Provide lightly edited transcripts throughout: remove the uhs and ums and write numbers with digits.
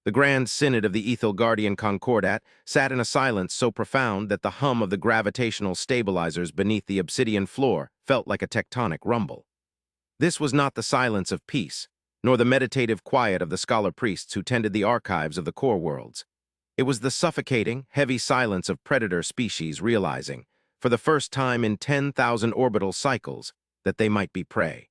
The Grand Synod of the Ethel Guardian Concordat sat in a silence so profound that the hum of the gravitational stabilizers beneath the obsidian floor felt like a tectonic rumble. This was not the silence of peace, nor the meditative quiet of the scholar priests who tended the archives of the core worlds. It was the suffocating, heavy silence of predator species realizing, for the first time in 10,000 orbital cycles, that they might be prey.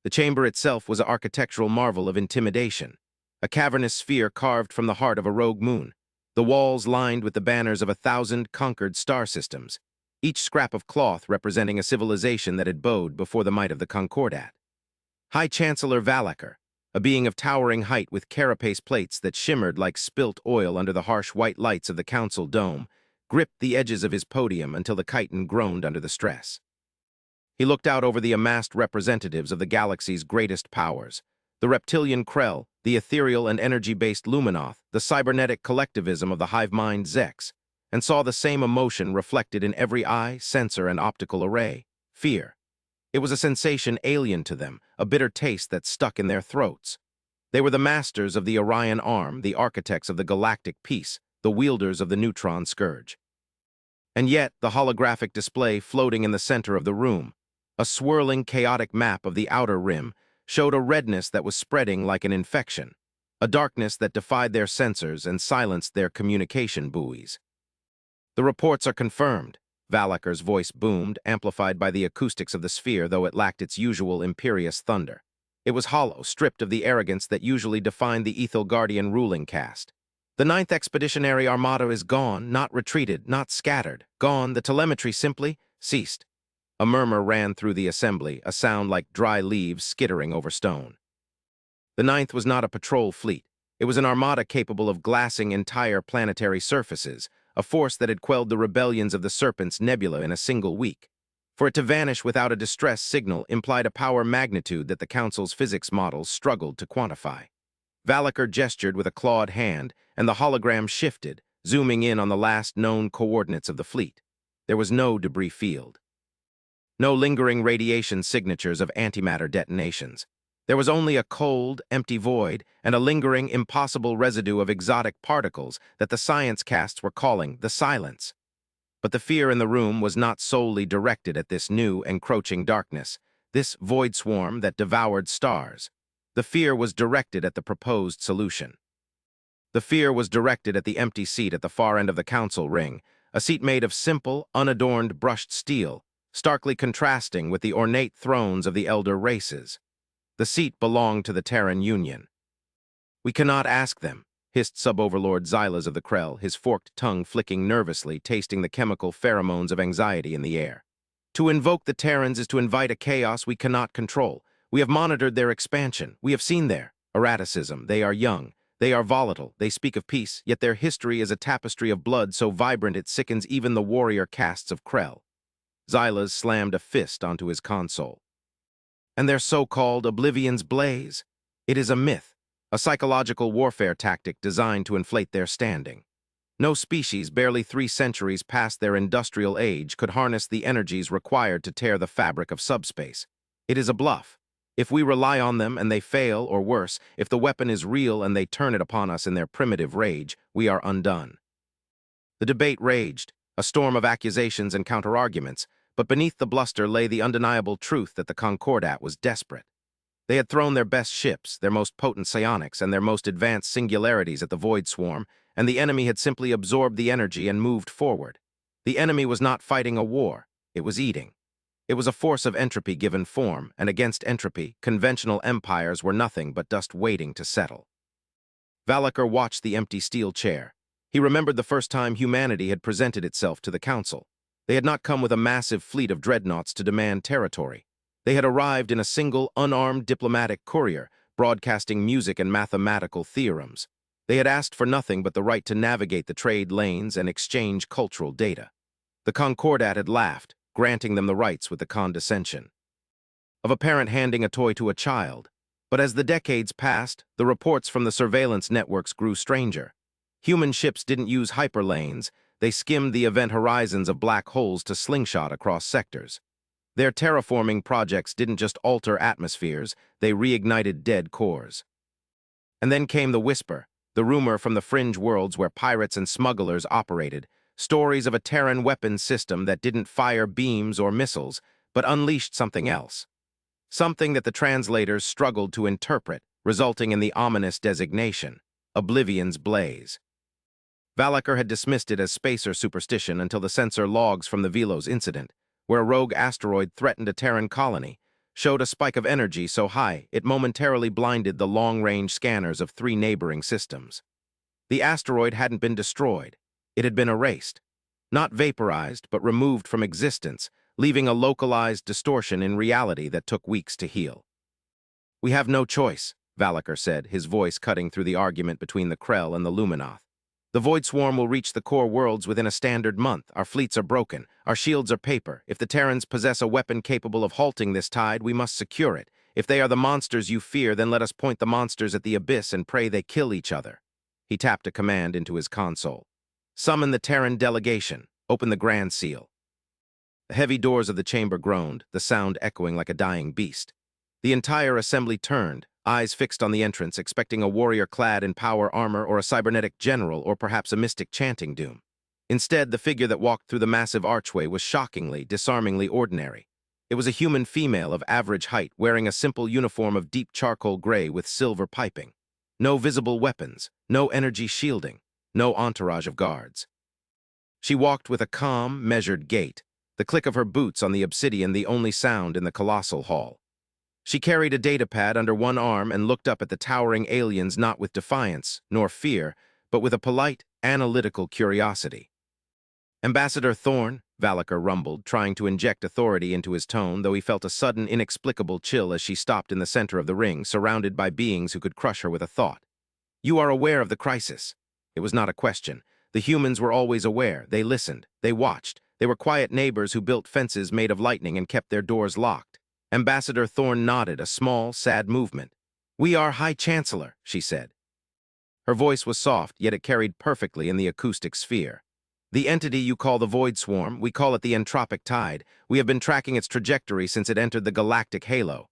The chamber itself was an architectural marvel of intimidation, a cavernous sphere carved from the heart of a rogue moon, the walls lined with the banners of 1,000 conquered star systems, each scrap of cloth representing a civilization that had bowed before the might of the Concordat. High Chancellor Valacher, a being of towering height with carapace plates that shimmered like spilt oil under the harsh white lights of the council dome, gripped the edges of his podium until the chitin groaned under the stress. He looked out over the amassed representatives of the galaxy's greatest powers, the reptilian Krell, the ethereal and energy-based Luminoth, the cybernetic collectivism of the hive mind Zex, and saw the same emotion reflected in every eye, sensor, and optical array: fear. It was a sensation alien to them, a bitter taste that stuck in their throats. They were the masters of the Orion Arm, the architects of the Galactic Peace, the wielders of the neutron scourge. And yet, the holographic display floating in the center of the room, a swirling, chaotic map of the outer rim, showed a redness that was spreading like an infection, a darkness that defied their sensors and silenced their communication buoys. The reports are confirmed. Valacher's voice boomed, amplified by the acoustics of the sphere, though it lacked its usual imperious thunder. It was hollow, stripped of the arrogance that usually defined the Ethel Guardian ruling caste. The 9th Expeditionary Armada is gone, not retreated, not scattered. Gone, the telemetry simply ceased. A murmur ran through the assembly, a sound like dry leaves skittering over stone. The 9th was not a patrol fleet. It was an armada capable of glassing entire planetary surfaces, a force that had quelled the rebellions of the Serpent's Nebula in a single week. For it to vanish without a distress signal implied a power magnitude that the Council's physics models struggled to quantify. Valacher gestured with a clawed hand, and the hologram shifted, zooming in on the last known coordinates of the fleet. There was no debris field. No lingering radiation signatures of antimatter detonations. There was only a cold, empty void and a lingering, impossible residue of exotic particles that the science casts were calling the silence. But the fear in the room was not solely directed at this new, encroaching darkness, this void swarm that devoured stars. The fear was directed at the proposed solution. The fear was directed at the empty seat at the far end of the council ring, a seat made of simple, unadorned brushed steel, starkly contrasting with the ornate thrones of the elder races. The seat belonged to the Terran Union. "We cannot ask them," hissed Sub-Overlord Xylas of the Krell, his forked tongue flicking nervously, tasting the chemical pheromones of anxiety in the air. "To invoke the Terrans is to invite a chaos we cannot control. We have monitored their expansion. We have seen their erraticism. They are young. They are volatile. They speak of peace, yet their history is a tapestry of blood so vibrant it sickens even the warrior castes of Krell." Xylas slammed a fist onto his console. "And their so-called Oblivion's blaze? It is a myth, a psychological warfare tactic designed to inflate their standing. No species barely 3 centuries past their industrial age could harness the energies required to tear the fabric of subspace. It is a bluff. If we rely on them and they fail, or worse, if the weapon is real and they turn it upon us in their primitive rage, we are undone." The debate raged, a storm of accusations and counterarguments, but beneath the bluster lay the undeniable truth that the Concordat was desperate. They had thrown their best ships, their most potent psionics, and their most advanced singularities at the Void Swarm, and the enemy had simply absorbed the energy and moved forward. The enemy was not fighting a war, it was eating. It was a force of entropy given form, and against entropy, conventional empires were nothing but dust waiting to settle. Valacher watched the empty steel chair. He remembered the first time humanity had presented itself to the Council. They had not come with a massive fleet of dreadnoughts to demand territory. They had arrived in a single, unarmed diplomatic courier, broadcasting music and mathematical theorems. They had asked for nothing but the right to navigate the trade lanes and exchange cultural data. The Concordat had laughed, granting them the rights with the condescension of a parent handing a toy to a child. But as the decades passed, the reports from the surveillance networks grew stranger. Human ships didn't use hyperlanes. They skimmed the event horizons of black holes to slingshot across sectors. Their terraforming projects didn't just alter atmospheres, they reignited dead cores. And then came the whisper, The rumor from the fringe worlds where pirates and smugglers operated, stories of a Terran weapons system that didn't fire beams or missiles, but unleashed something else. Something that the translators struggled to interpret, resulting in the ominous designation, Oblivion's Blaze. Valacher had dismissed it as spacer superstition until the sensor logs from the Velos incident, where a rogue asteroid threatened a Terran colony, showed a spike of energy so high it momentarily blinded the long-range scanners of 3 neighboring systems. The asteroid hadn't been destroyed. It had been erased. Not vaporized, but removed from existence, leaving a localized distortion in reality that took weeks to heal. "We have no choice," Valacher said, his voice cutting through the argument between the Krell and the Luminoth. "The Void Swarm will reach the core worlds within a standard month. Our fleets are broken. Our shields are paper. If the Terrans possess a weapon capable of halting this tide, we must secure it. If they are the monsters you fear, then let us point the monsters at the abyss and pray they kill each other." He tapped a command into his console. "Summon the Terran delegation. Open the Grand Seal." The heavy doors of the chamber groaned, the sound echoing like a dying beast. The entire assembly turned, eyes fixed on the entrance, expecting a warrior clad in power armor or a cybernetic general or perhaps a mystic chanting doom. Instead, the figure that walked through the massive archway was shockingly, disarmingly ordinary. It was a human female of average height, wearing a simple uniform of deep charcoal gray with silver piping. No visible weapons, no energy shielding, no entourage of guards. She walked with a calm, measured gait, the click of her boots on the obsidian the only sound in the colossal hall. She carried a datapad under one arm and looked up at the towering aliens not with defiance, nor fear, but with a polite, analytical curiosity. "Ambassador Thorn," Valacher rumbled, trying to inject authority into his tone, though he felt a sudden, inexplicable chill as she stopped in the center of the ring, surrounded by beings who could crush her with a thought. "You are aware of the crisis." It was not a question. The humans were always aware. They listened. They watched. They were quiet neighbors who built fences made of lightning and kept their doors locked. Ambassador Thorn nodded, a small, sad movement. "We are High Chancellor," she said. Her voice was soft, yet it carried perfectly in the acoustic sphere. "The entity you call the Void Swarm, we call it the Entropic Tide. We have been tracking its trajectory since it entered the galactic halo."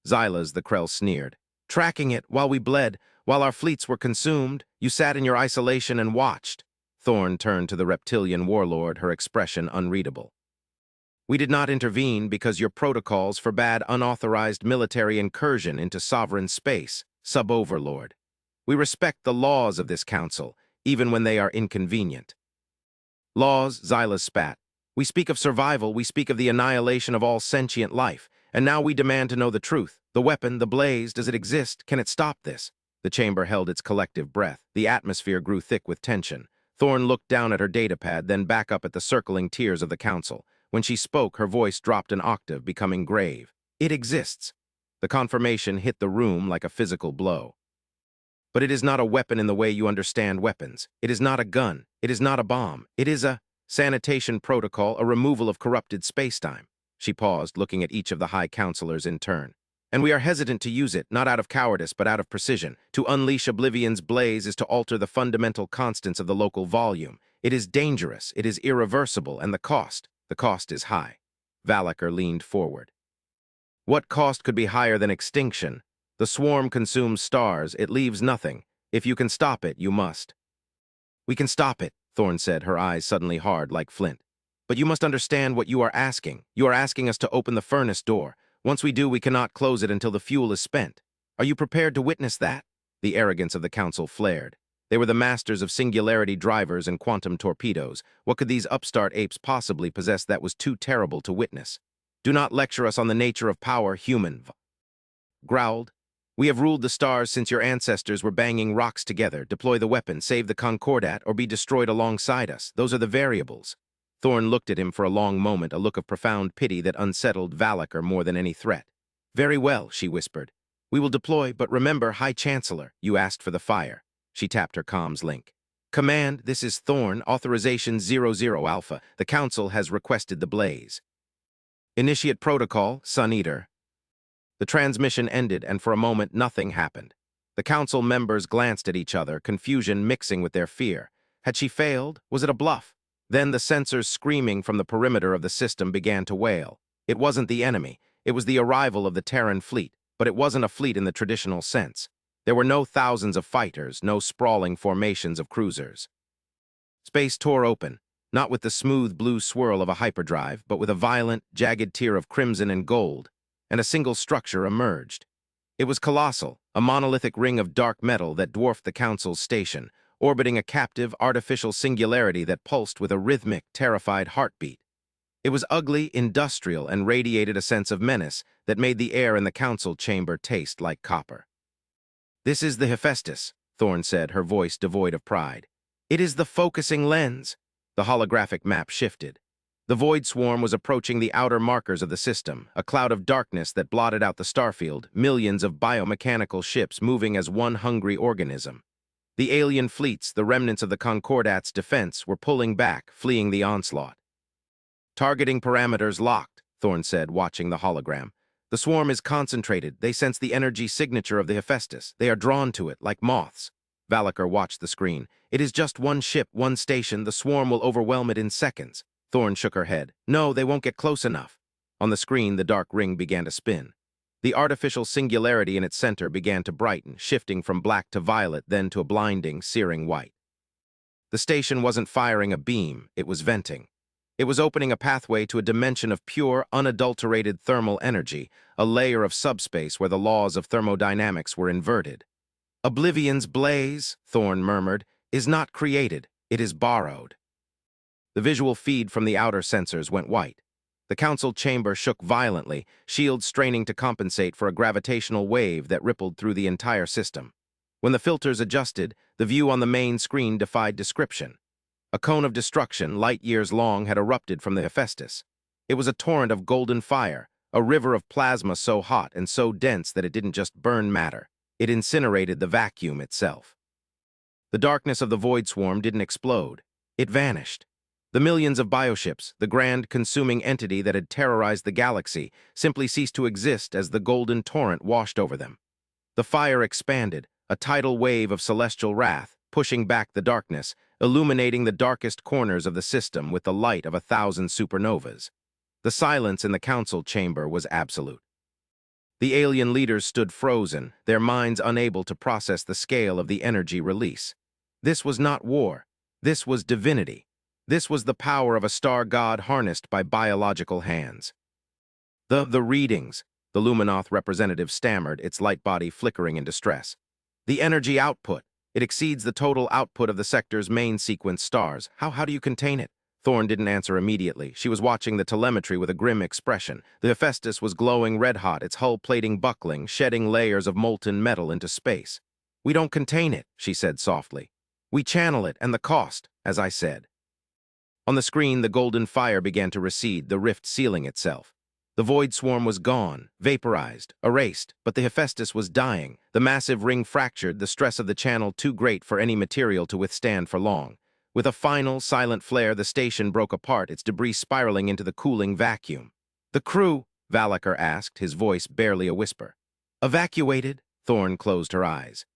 "Xylas," the Krell sneered. "Tracking it while we bled, while our fleets were consumed. You sat in your isolation and watched." Thorn turned to the reptilian warlord, her expression unreadable. "We did not intervene because your protocols forbade unauthorized military incursion into sovereign space, sub-overlord. We respect the laws of this council, even when they are inconvenient." "Laws," Xylas spat. "We speak of survival, we speak of the annihilation of all sentient life, and now we demand to know the truth. The weapon, the blaze, does it exist? Can it stop this?" The chamber held its collective breath. The atmosphere grew thick with tension. Thorn looked down at her datapad, then back up at the circling tiers of the council. When she spoke, her voice dropped an octave, becoming grave. "It exists." The confirmation hit the room like a physical blow. "But it is not a weapon in the way you understand weapons. It is not a gun. It is not a bomb. It is a sanitation protocol, a removal of corrupted spacetime." She paused, looking at each of the High Counselors in turn. "And we are hesitant to use it, not out of cowardice, but out of precision. To unleash Oblivion's blaze is to alter the fundamental constants of the local volume. It is dangerous, it is irreversible, and the cost is high." Valacher leaned forward. "What cost could be higher than extinction? The swarm consumes stars, it leaves nothing. If you can stop it, you must." "We can stop it," Thorn said, her eyes suddenly hard like flint. "But you must understand what you are asking. You are asking us to open the furnace door. Once we do, we cannot close it until the fuel is spent. Are you prepared to witness that?" The arrogance of the council flared. They were the masters of singularity drivers and quantum torpedoes. What could these upstart apes possibly possess that was too terrible to witness? "Do not lecture us on the nature of power, human," growled. "We have ruled the stars since your ancestors were banging rocks together. Deploy the weapon, save the Concordat, or be destroyed alongside us. Those are the variables." Thorn looked at him for a long moment, a look of profound pity that unsettled Valacher more than any threat. "Very well," she whispered. "We will deploy, but remember, High Chancellor, you asked for the fire." She tapped her comms link. "Command, this is Thorn, authorization 00 Alpha. The Council has requested the blaze." "Initiate protocol, Sun Eater." The transmission ended, and for a moment nothing happened. The Council members glanced at each other, confusion mixing with their fear. Had she failed? Was it a bluff? Then the sensors screaming from the perimeter of the system began to wail. It wasn't the enemy. It was the arrival of the Terran fleet, but it wasn't a fleet in the traditional sense. There were no thousands of fighters, no sprawling formations of cruisers. Space tore open, not with the smooth blue swirl of a hyperdrive, but with a violent, jagged tier of crimson and gold, and a single structure emerged. It was colossal, a monolithic ring of dark metal that dwarfed the Council's station, orbiting a captive, artificial singularity that pulsed with a rhythmic, terrified heartbeat. It was ugly, industrial, and radiated a sense of menace that made the air in the Council chamber taste like copper. "This is the Hephaestus," Thorne said, her voice devoid of pride. "It is the focusing lens." The holographic map shifted. The void swarm was approaching the outer markers of the system, a cloud of darkness that blotted out the starfield, millions of biomechanical ships moving as one hungry organism. The alien fleets, the remnants of the Concordat's defense, were pulling back, fleeing the onslaught. "Targeting parameters locked," Thorne said, watching the hologram. "The swarm is concentrated. They sense the energy signature of the Hephaestus. They are drawn to it, like moths." Valacher watched the screen. "It is just one ship, one station. The swarm will overwhelm it in seconds." Thorne shook her head. "No, they won't get close enough." On the screen, the dark ring began to spin. The artificial singularity in its center began to brighten, shifting from black to violet, then to a blinding, searing white. The station wasn't firing a beam, it was venting. It was opening a pathway to a dimension of pure, unadulterated thermal energy, a layer of subspace where the laws of thermodynamics were inverted. "Oblivion's blaze," Thorne murmured, "is not created, it is borrowed." The visual feed from the outer sensors went white. The Council chamber shook violently, shields straining to compensate for a gravitational wave that rippled through the entire system. When the filters adjusted, the view on the main screen defied description. A cone of destruction, light years long, had erupted from the Hephaestus. It was a torrent of golden fire, a river of plasma so hot and so dense that it didn't just burn matter. It incinerated the vacuum itself. The darkness of the void swarm didn't explode. It vanished. The millions of bioships, the grand consuming entity that had terrorized the galaxy, simply ceased to exist as the golden torrent washed over them. The fire expanded, a tidal wave of celestial wrath, pushing back the darkness, illuminating the darkest corners of the system with the light of 1,000 supernovas. The silence in the Council chamber was absolute. The alien leaders stood frozen, their minds unable to process the scale of the energy release. This was not war. This was divinity. This was the power of a star god harnessed by biological hands. The readings," the Luminoth representative stammered, its light body flickering in distress. "The energy output. It exceeds the total output of the sector's main sequence stars. How do you contain it?" Thorne didn't answer immediately. She was watching the telemetry with a grim expression. The Hephaestus was glowing red-hot, its hull plating buckling, shedding layers of molten metal into space. "We don't contain it," she said softly. "We channel it, and the cost, as I said." On the screen, the golden fire began to recede, the rift sealing itself. The void swarm was gone, vaporized, erased, but the Hephaestus was dying. The massive ring fractured, the stress of the channel too great for any material to withstand for long. With a final, silent flare, the station broke apart, its debris spiraling into the cooling vacuum. "The crew?" Valacher asked, his voice barely a whisper. "Evacuated?" Thorne closed her eyes.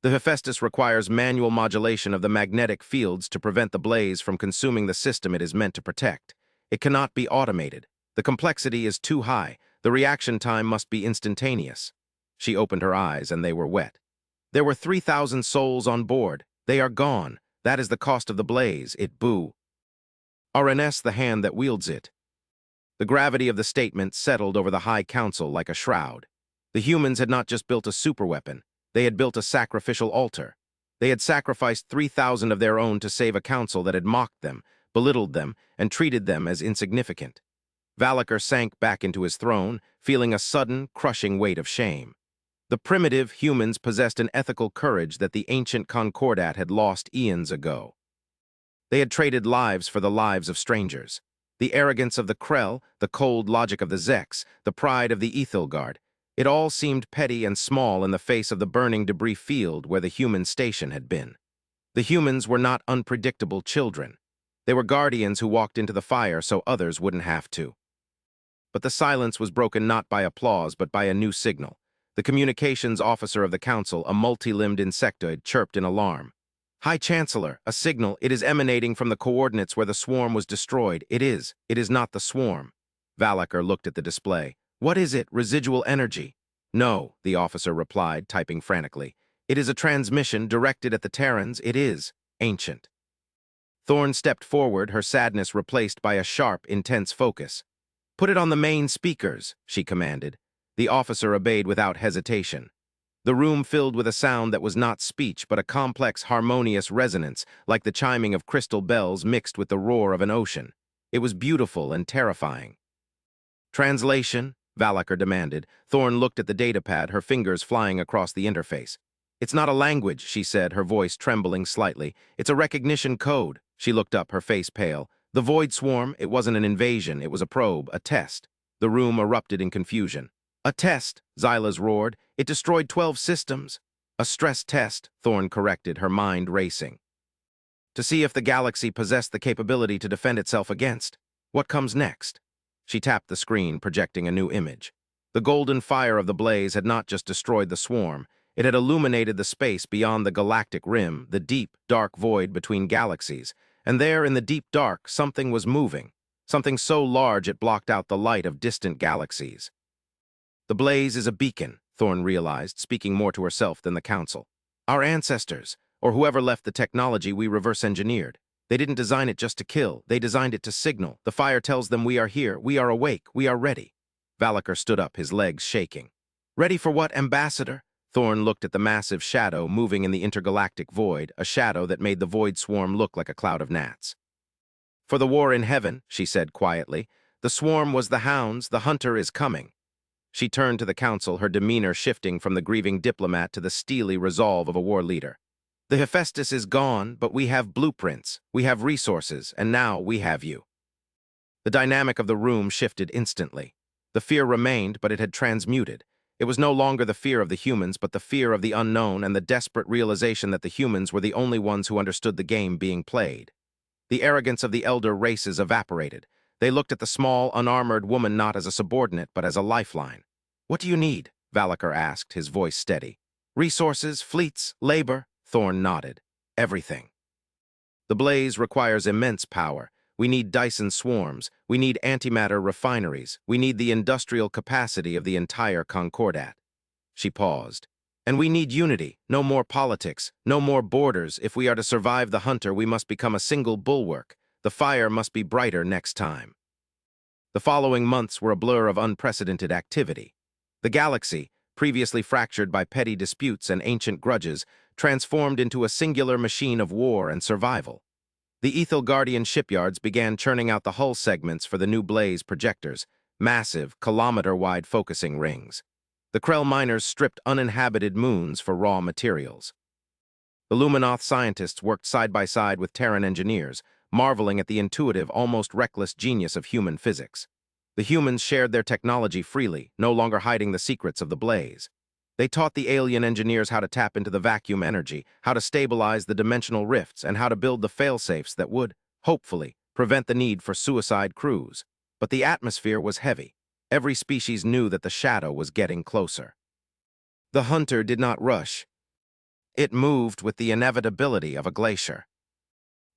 "The Hephaestus requires manual modulation of the magnetic fields to prevent the blaze from consuming the system it is meant to protect. It cannot be automated. The complexity is too high. The reaction time must be instantaneous." She opened her eyes, and they were wet. "There were 3,000 souls on board. They are gone. That is the cost of the blaze. It boo. RNS the hand that wields it." The gravity of the statement settled over the High Council like a shroud. The humans had not just built a superweapon. They had built a sacrificial altar. They had sacrificed 3,000 of their own to save a council that had mocked them, belittled them, and treated them as insignificant. Valacher sank back into his throne, feeling a sudden, crushing weight of shame. The primitive humans possessed an ethical courage that the ancient Concordat had lost eons ago. They had traded lives for the lives of strangers. The arrogance of the Krell, the cold logic of the Zex, the pride of the Ethelgard, it all seemed petty and small in the face of the burning debris field where the human station had been. The humans were not unpredictable children. They were guardians who walked into the fire so others wouldn't have to. But the silence was broken not by applause but by a new signal. The communications officer of the council, a multi-limbed insectoid, chirped in alarm. "High Chancellor, a signal. It is emanating from the coordinates where the swarm was destroyed. It is not the swarm." Valacher looked at the display. "What is it? Residual energy?" No, the officer replied, typing frantically. It is a transmission directed at the Terrans. It is ancient. Thorne stepped forward, her sadness replaced by a sharp, intense focus. Put it on the main speakers, she commanded. The officer obeyed without hesitation. The room filled with a sound that was not speech but a complex, harmonious resonance, like the chiming of crystal bells mixed with the roar of an ocean. It was beautiful and terrifying. Translation? Valacher demanded. Thorne looked at the datapad, her fingers flying across the interface. It's not a language, she said, her voice trembling slightly. It's a recognition code. She looked up, her face pale. The Void Swarm, it wasn't an invasion, it was a probe, a test. The room erupted in confusion. A test, Xylas roared. It destroyed 12 systems. A stress test, Thorne corrected, her mind racing. To see if the galaxy possessed the capability to defend itself against. What comes next? She tapped the screen, projecting a new image. The golden fire of the blaze had not just destroyed the swarm, it had illuminated the space beyond the galactic rim, the deep, dark void between galaxies, and there in the deep dark something was moving, something so large it blocked out the light of distant galaxies. The blaze is a beacon, Thorne realized, speaking more to herself than the Council. Our ancestors, or whoever left the technology we reverse-engineered. They didn't design it just to kill, they designed it to signal. The fire tells them we are here, we are awake, we are ready. Valacher stood up, his legs shaking. Ready for what, Ambassador? Thorne looked at the massive shadow moving in the intergalactic void, a shadow that made the void swarm look like a cloud of gnats. For the war in heaven, she said quietly. The swarm was the hounds, the hunter is coming. She turned to the Council, her demeanor shifting from the grieving diplomat to the steely resolve of a war leader. The Hephaestus is gone, but we have blueprints, we have resources, and now we have you. The dynamic of the room shifted instantly. The fear remained, but it had transmuted. It was no longer the fear of the humans, but the fear of the unknown and the desperate realization that the humans were the only ones who understood the game being played. The arrogance of the elder races evaporated. They looked at the small, unarmored woman not as a subordinate, but as a lifeline. What do you need? Valacher asked, his voice steady. Resources, fleets, labor? Thorne nodded. Everything. The blaze requires immense power. We need Dyson swarms. We need antimatter refineries. We need the industrial capacity of the entire Concordat. She paused. And we need unity. No more politics. No more borders. If we are to survive the hunter, we must become a single bulwark. The fire must be brighter next time. The following months were a blur of unprecedented activity. The galaxy, previously fractured by petty disputes and ancient grudges, transformed into a singular machine of war and survival. The Guardian shipyards began churning out the hull segments for the new blaze projectors, massive, kilometer-wide focusing rings. The Krell miners stripped uninhabited moons for raw materials. The Luminoth scientists worked side by side with Terran engineers, marveling at the intuitive, almost reckless genius of human physics. The humans shared their technology freely, no longer hiding the secrets of the blaze. They taught the alien engineers how to tap into the vacuum energy, how to stabilize the dimensional rifts, and how to build the failsafes that would, hopefully, prevent the need for suicide crews. But the atmosphere was heavy. Every species knew that the shadow was getting closer. The hunter did not rush. It moved with the inevitability of a glacier.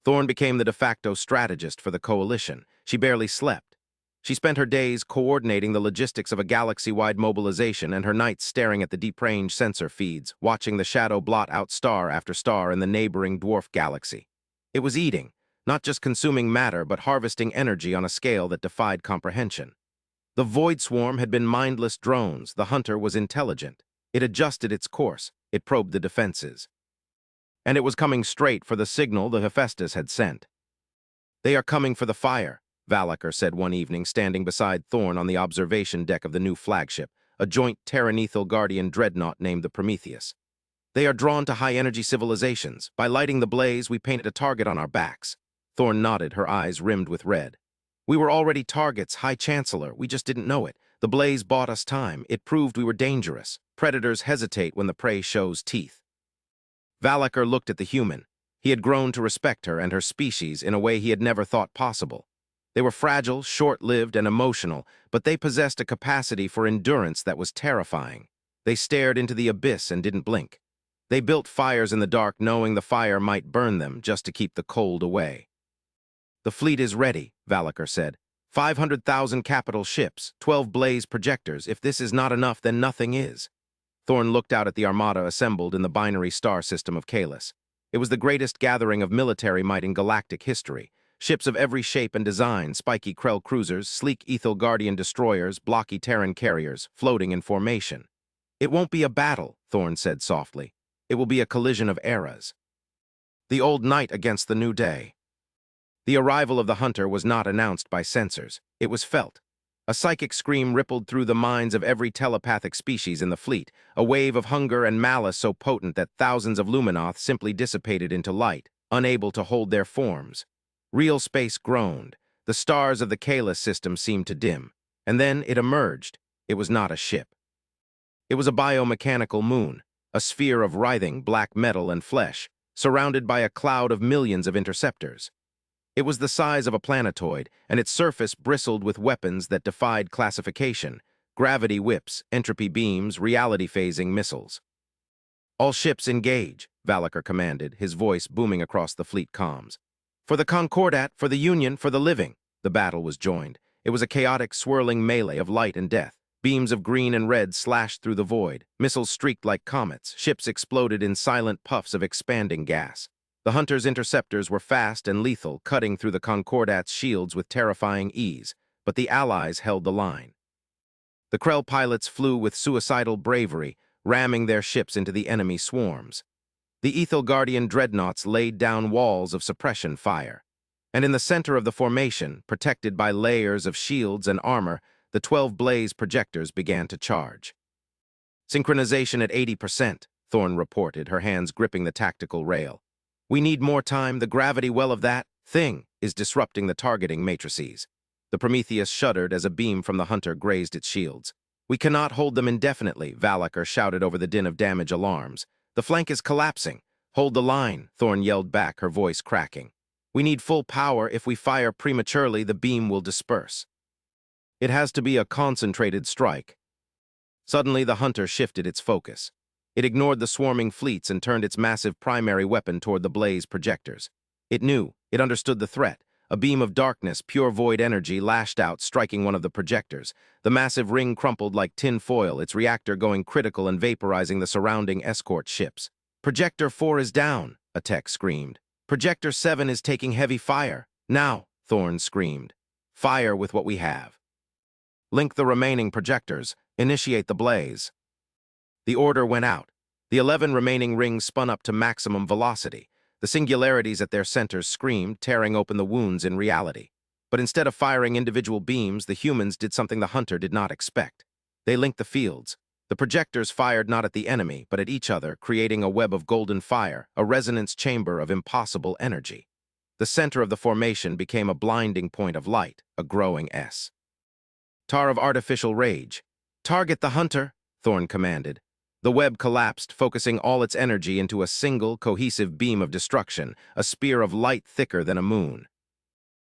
Thorne became the de facto strategist for the coalition. She barely slept. She spent her days coordinating the logistics of a galaxy-wide mobilization and her nights staring at the deep-range sensor feeds, watching the shadow blot out star after star in the neighboring dwarf galaxy. It was eating, not just consuming matter, but harvesting energy on a scale that defied comprehension. The Void Swarm had been mindless drones. The hunter was intelligent. It adjusted its course. It probed the defenses. And it was coming straight for the signal the Hephaestus had sent. They are coming for the fire, Valacher said one evening, standing beside Thorne on the observation deck of the new flagship, a joint Terranethal Guardian dreadnought named the Prometheus. They are drawn to high-energy civilizations. By lighting the blaze, we painted a target on our backs. Thorne nodded, her eyes rimmed with red. We were already targets, High Chancellor. We just didn't know it. The blaze bought us time. It proved we were dangerous. Predators hesitate when the prey shows teeth. Valacher looked at the human. He had grown to respect her and her species in a way he had never thought possible. They were fragile, short-lived, and emotional, but they possessed a capacity for endurance that was terrifying. They stared into the abyss and didn't blink. They built fires in the dark knowing the fire might burn them just to keep the cold away. The fleet is ready, Valacher said. 500,000 capital ships, 12 blaze projectors. If this is not enough, then nothing is. Thorn looked out at the armada assembled in the binary star system of Kalis. It was the greatest gathering of military might in galactic history. Ships of every shape and design, spiky Krell cruisers, sleek Ethel Guardian destroyers, blocky Terran carriers, floating in formation. It won't be a battle, Thorn said softly. It will be a collision of eras. The old night against the new day. The arrival of the hunter was not announced by sensors. It was felt. A psychic scream rippled through the minds of every telepathic species in the fleet, a wave of hunger and malice so potent that thousands of Luminoth simply dissipated into light, unable to hold their forms. Real space groaned. The stars of the Kalis system seemed to dim. And then it emerged. It was not a ship. It was a biomechanical moon, a sphere of writhing black metal and flesh, surrounded by a cloud of millions of interceptors. It was the size of a planetoid, and its surface bristled with weapons that defied classification: gravity whips, entropy beams, reality-phasing missiles. "All ships engage," Valaker commanded, his voice booming across the fleet comms. "For the Concordat, for the Union, for the living." The battle was joined. It was a chaotic, swirling melee of light and death. Beams of green and red slashed through the void. Missiles streaked like comets. Ships exploded in silent puffs of expanding gas. The Hunter's interceptors were fast and lethal, cutting through the Concordat's shields with terrifying ease, but the Allies held the line. The Krell pilots flew with suicidal bravery, ramming their ships into the enemy swarms. The Ethel Guardian dreadnoughts laid down walls of suppression fire. And in the center of the formation, protected by layers of shields and armor, the 12 blaze projectors began to charge. "Synchronization at 80%, Thorn reported, her hands gripping the tactical rail. "We need more time. The gravity well of that thing is disrupting the targeting matrices." The Prometheus shuddered as a beam from the Hunter grazed its shields. "We cannot hold them indefinitely," Valaker shouted over the din of damage alarms. "The flank is collapsing." "Hold the line," Thorn yelled back, her voice cracking. "We need full power. If we fire prematurely, the beam will disperse. It has to be a concentrated strike." Suddenly, the Hunter shifted its focus. It ignored the swarming fleets and turned its massive primary weapon toward the blaze projectors. It knew, it understood the threat. A beam of darkness, pure void energy, lashed out, striking one of the projectors. The massive ring crumpled like tin foil, its reactor going critical and vaporizing the surrounding escort ships. "Projector 4 is down," a tech screamed. "Projector 7 is taking heavy fire." "Now," Thorn screamed. "Fire with what we have. Link the remaining projectors. Initiate the blaze." The order went out. The 11 remaining rings spun up to maximum velocity. The singularities at their centers screamed, tearing open the wounds in reality. But instead of firing individual beams, the humans did something the Hunter did not expect. They linked the fields. The projectors fired not at the enemy, but at each other, creating a web of golden fire, a resonance chamber of impossible energy. The center of the formation became a blinding point of light, a growing S. Tar of artificial rage. "Target the Hunter," Thorn commanded. The web collapsed, focusing all its energy into a single, cohesive beam of destruction, a spear of light thicker than a moon.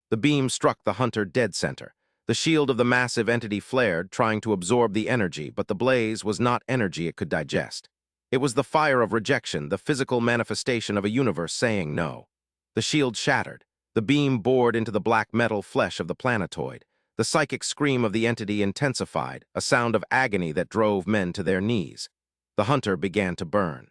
The beam struck the Hunter dead center. The shield of the massive entity flared, trying to absorb the energy, but the blaze was not energy it could digest. It was the fire of rejection, the physical manifestation of a universe saying no. The shield shattered. The beam bored into the black metal flesh of the planetoid. The psychic scream of the entity intensified, a sound of agony that drove men to their knees. The Hunter began to burn.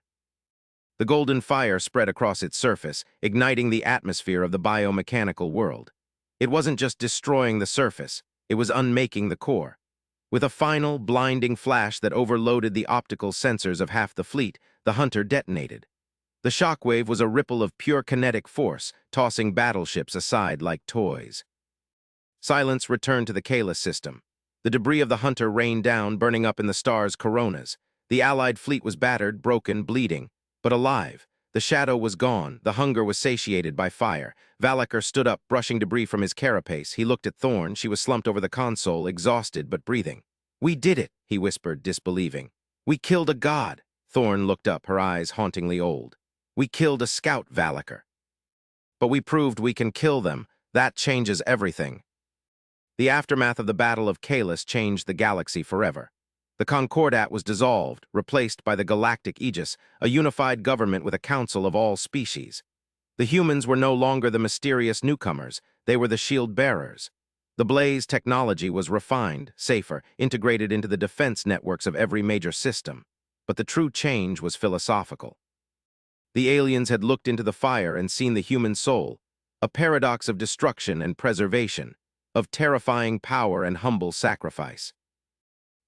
The golden fire spread across its surface, igniting the atmosphere of the biomechanical world. It wasn't just destroying the surface, it was unmaking the core. With a final, blinding flash that overloaded the optical sensors of half the fleet, the Hunter detonated. The shockwave was a ripple of pure kinetic force, tossing battleships aside like toys. Silence returned to the Kalis system. The debris of the Hunter rained down, burning up in the stars' coronas. The Allied fleet was battered, broken, bleeding, but alive. The shadow was gone. The hunger was satiated by fire. Valaker stood up, brushing debris from his carapace. He looked at Thorn. She was slumped over the console, exhausted but breathing. "We did it," he whispered, disbelieving. "We killed a god." Thorn looked up, her eyes hauntingly old. "We killed a scout, Valaker. But we proved we can kill them. That changes everything." The aftermath of the Battle of Kalis changed the galaxy forever. The Concordat was dissolved, replaced by the Galactic Aegis, a unified government with a council of all species. The humans were no longer the mysterious newcomers, they were the shield bearers. The Blaze technology was refined, safer, integrated into the defense networks of every major system. But the true change was philosophical. The aliens had looked into the fire and seen the human soul, a paradox of destruction and preservation, of terrifying power and humble sacrifice.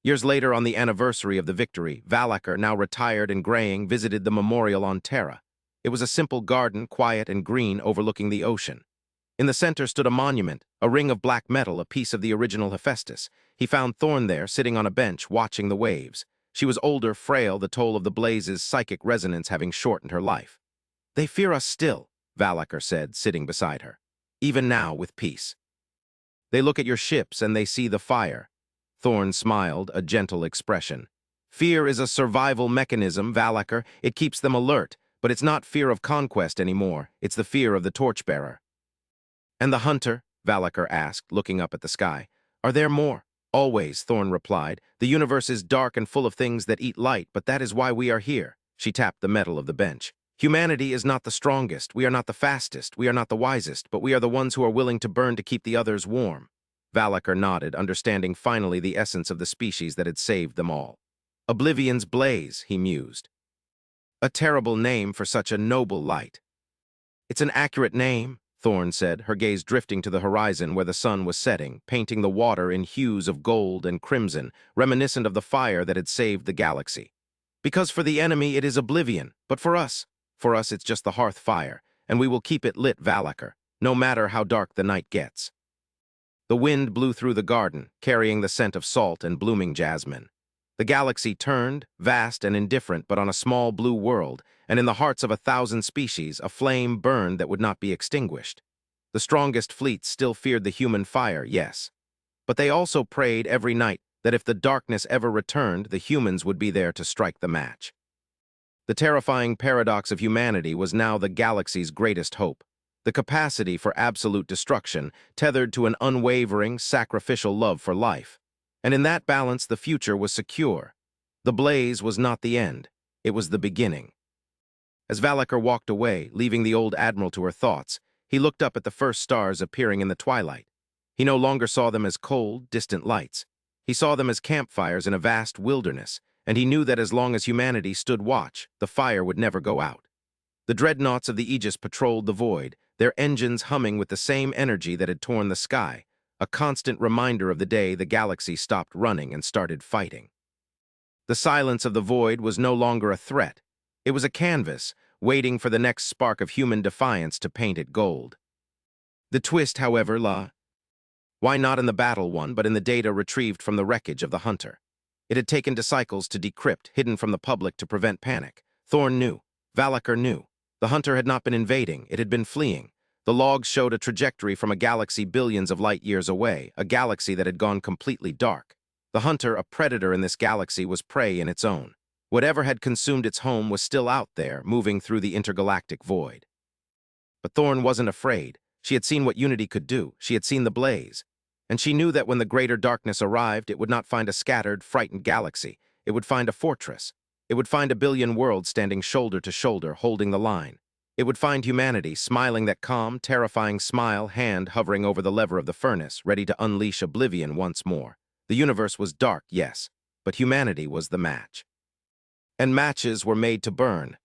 Years later, on the anniversary of the victory, Valacher, now retired and graying, visited the memorial on Terra. It was a simple garden, quiet and green, overlooking the ocean. In the center stood a monument, a ring of black metal, a piece of the original Hephaestus. He found Thorn there, sitting on a bench, watching the waves. She was older, frail, the toll of the Blaze's psychic resonance having shortened her life. "They fear us still," Valacher said, sitting beside her. "Even now, with peace. They look at your ships and they see the fire." Thorn smiled, a gentle expression. "Fear is a survival mechanism, Valacher. It keeps them alert, but it's not fear of conquest anymore. It's the fear of the torchbearer." "And the hunter?" Valacher asked, looking up at the sky. "Are there more?" "Always," Thorn replied. "The universe is dark and full of things that eat light, but that is why we are here." She tapped the metal of the bench. "Humanity is not the strongest, we are not the fastest, we are not the wisest, but we are the ones who are willing to burn to keep the others warm." Valacher nodded, understanding finally the essence of the species that had saved them all. "Oblivion's blaze," he mused. "A terrible name for such a noble light." "It's an accurate name," Thorn said, her gaze drifting to the horizon where the sun was setting, painting the water in hues of gold and crimson, reminiscent of the fire that had saved the galaxy. "Because for the enemy it is oblivion, but for us it's just the hearth fire, and we will keep it lit, Valacher, no matter how dark the night gets." The wind blew through the garden, carrying the scent of salt and blooming jasmine. The galaxy turned, vast and indifferent, but on a small blue world, and in the hearts of 1,000 species, a flame burned that would not be extinguished. The strongest fleets still feared the human fire, yes. But they also prayed every night that if the darkness ever returned, the humans would be there to strike the match. The terrifying paradox of humanity was now the galaxy's greatest hope. The capacity for absolute destruction, tethered to an unwavering, sacrificial love for life. And in that balance, the future was secure. The blaze was not the end. It was the beginning. As Valacher walked away, leaving the old admiral to her thoughts, he looked up at the first stars appearing in the twilight. He no longer saw them as cold, distant lights. He saw them as campfires in a vast wilderness, and he knew that as long as humanity stood watch, the fire would never go out. The dreadnoughts of the Aegis patrolled the void, their engines humming with the same energy that had torn the sky, a constant reminder of the day the galaxy stopped running and started fighting. The silence of the void was no longer a threat. It was a canvas, waiting for the next spark of human defiance to paint it gold. The twist, however, why not in the battle one, but in the data retrieved from the wreckage of the Hunter? It had taken cycles to decrypt, hidden from the public to prevent panic. Thorn knew. Valacher knew. The Hunter had not been invading, it had been fleeing. The logs showed a trajectory from a galaxy billions of light years away, a galaxy that had gone completely dark. The Hunter, a predator in this galaxy, was prey in its own. Whatever had consumed its home was still out there, moving through the intergalactic void. But Thorn wasn't afraid. She had seen what unity could do. She had seen the blaze. And she knew that when the greater darkness arrived, it would not find a scattered, frightened galaxy. It would find a fortress. It would find a billion worlds standing shoulder to shoulder, holding the line. It would find humanity, smiling that calm, terrifying smile, hand hovering over the lever of the furnace, ready to unleash oblivion once more. The universe was dark, yes, but humanity was the match. And matches were made to burn.